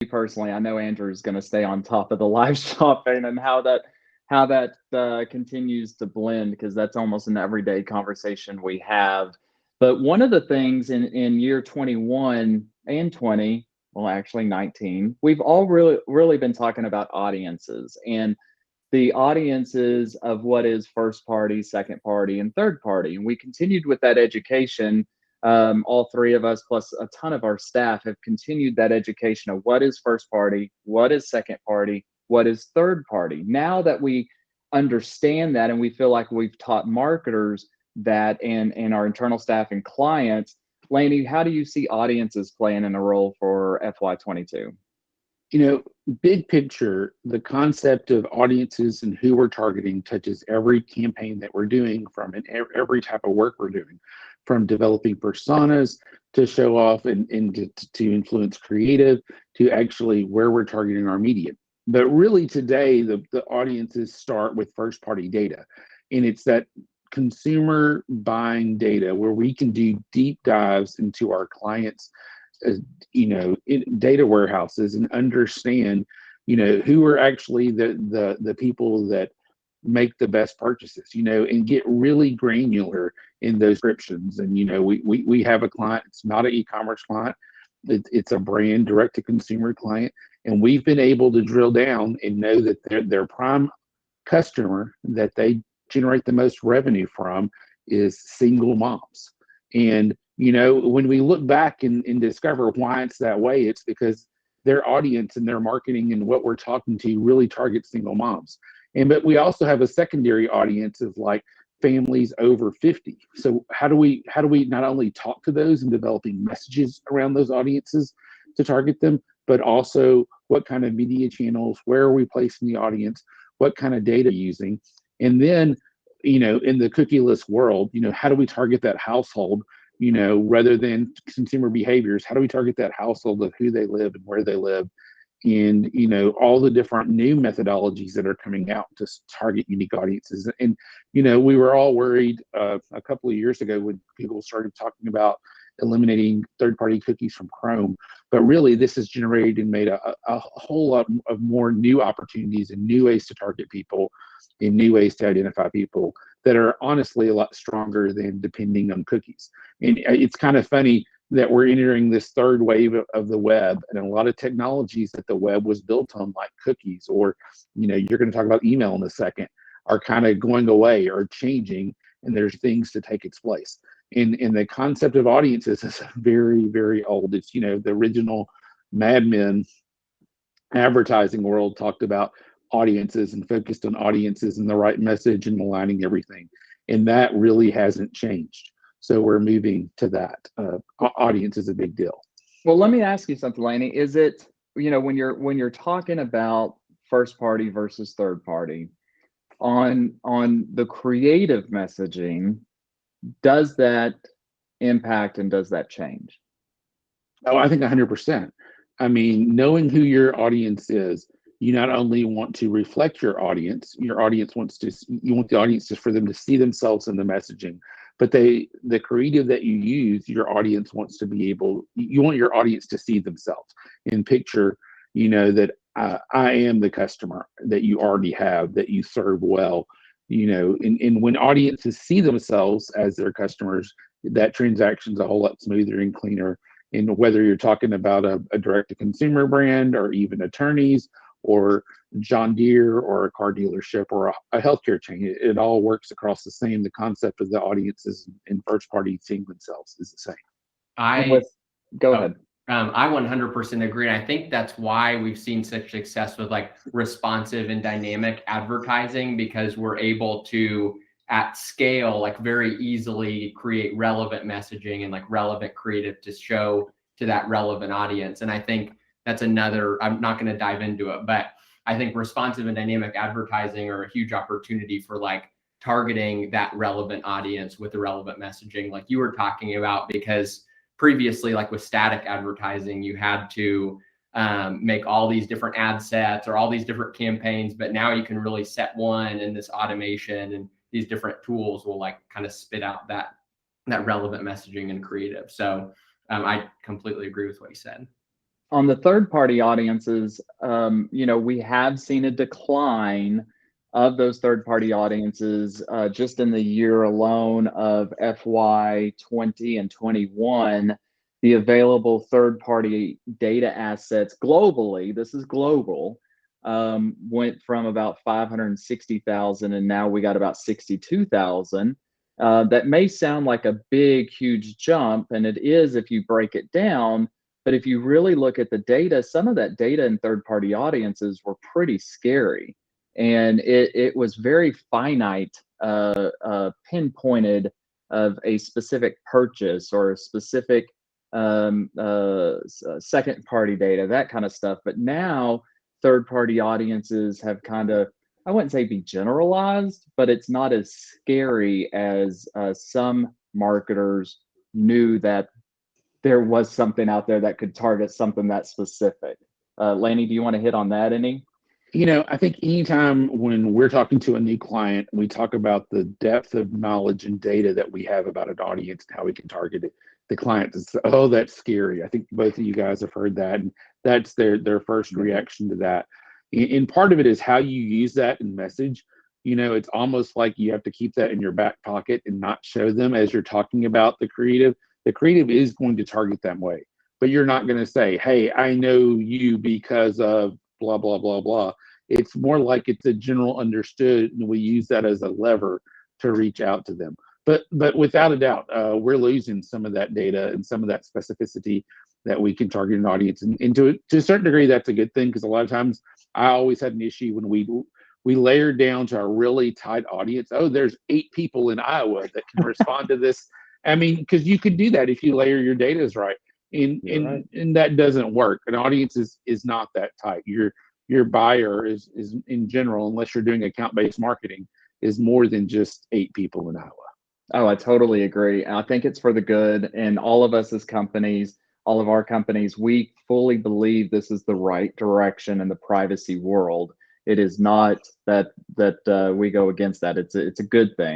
personally, I know Andrew's going to stay on top of the live shopping and how that continues to blend, because that's almost an everyday conversation we have. But one of the things in year 21 and 20, well, actually 19, we've all really been talking about audiences and the audiences of what is first party, second party, and third party. And we continued with that education. All three of us, plus a ton of our staff, have continued that education of what is first party, what is second party, what is third party. Now that we understand that and we feel like we've taught marketers that, and our internal staff and clients, Laney, how do you see audiences playing in a role for FY22? Big picture, the concept of audiences and who we're targeting touches every campaign that we're doing, from every type of work we're doing, from developing personas to show off and to influence creative, to actually where we're targeting our media. But really today, the audiences start with first party data. And it's that consumer buying data where we can do deep dives into our clients' data warehouses and understand, who are actually the people that make the best purchases, and get really granular in those descriptions. And, we have a client, it's not an e-commerce client, it's a brand direct to consumer client. And we've been able to drill down and know that their prime customer that they generate the most revenue from is single moms. And when we look back and discover why it's that way, it's because their audience and their marketing and what we're talking to really targets single moms. But we also have a secondary audience of like families over 50. So how do we not only talk to those and developing messages around those audiences to target them, but also what kind of media channels, where are we placing the audience, what kind of data using? And then, in the cookieless world, how do we target that household? Rather than consumer behaviors, how do we target that household of who they live and where they live? And, all the different new methodologies that are coming out to target unique audiences. And, we were all worried a couple of years ago when people started talking about eliminating third-party cookies from Chrome. But really, this has generated and made a whole lot of more new opportunities and new ways to target people and new ways to identify people that are honestly a lot stronger than depending on cookies. And it's kind of funny that we're entering this third wave of the web, and a lot of technologies that the web was built on, like cookies, or, you're going to talk about email in a second, are kind of going away or changing, and there's things to take its place. And the concept of audiences is very, very old. It's, the original Mad Men advertising world talked about audiences and focused on audiences and the right message and aligning everything. And that really hasn't changed. So we're moving to that. Audience is a big deal. Well, let me ask you something, Laney. Is it, when you're talking about first party versus third party, on the creative messaging, does that impact and does that change? Oh, I think 100%. I mean, knowing who your audience is, you not only want to reflect your audience you want the audience for them to see themselves in the messaging, but the creative that you use, your audience wants to be you want your audience to see themselves and picture, that I am the customer that you already have, that you serve well, and when audiences see themselves as their customers, that transaction's a whole lot smoother and cleaner. And whether you're talking about a direct-to-consumer brand, or even attorneys, or John Deere, or a car dealership, or a healthcare chain, it all works across the same. The concept of the audiences and first party seeing themselves is the same. Go ahead. I 100% agree. And I think that's why we've seen such success with like responsive and dynamic advertising, because we're able to, at scale, like very easily create relevant messaging and like relevant creative to show to that relevant audience. And I think that's another, I'm not going to dive into it, but I think responsive and dynamic advertising are a huge opportunity for like targeting that relevant audience with the relevant messaging like you were talking about. Because previously, like with static advertising, you had to make all these different ad sets or all these different campaigns, but now you can really set one, and this automation and these different tools will like kind of spit out that relevant messaging and creative. So I completely agree with what you said. On the third party audiences, we have seen a decline of those third party audiences just in the year alone of FY20 and 21. The available third party data assets globally, this is global, went from about 560,000 and now we got about 62,000. That may sound like a big, huge jump, and it is if you break it down. But if you really look at the data, some of that data in third party audiences were pretty scary. And it was very finite, pinpointed of a specific purchase or a specific second party data, that kind of stuff. But now third party audiences have kind of, I wouldn't say be generalized, but it's not as scary as some marketers knew that there was something out there that could target something that specific. Laney, do you want to hit on that any? I think anytime when we're talking to a new client, we talk about the depth of knowledge and data that we have about an audience and how we can target it. The client is, oh, that's scary. I think both of you guys have heard that, and that's their first reaction to that. And part of it is how you use that in message. It's almost like you have to keep that in your back pocket and not show them as you're talking about the creative. The creative is going to target that way, but you're not going to say, hey, I know you because of blah, blah, blah, blah. It's more like it's a general understood, and we use that as a lever to reach out to them. But without a doubt, we're losing some of that data and some of that specificity that we can target an audience. And to a certain degree, that's a good thing, because a lot of times I always had an issue when we layer down to a really tight audience. Oh, there's 8 people in Iowa that can respond to this. I mean, because you could do that if you layer your data right. And that doesn't work. An audience is not that tight. Your buyer is in general, unless you're doing account-based marketing, is more than just 8 people in Iowa. Oh, I totally agree. And I think it's for the good. And all of us as companies, all of our companies, we fully believe this is the right direction in the privacy world. It is not that we go against that. It's a good thing.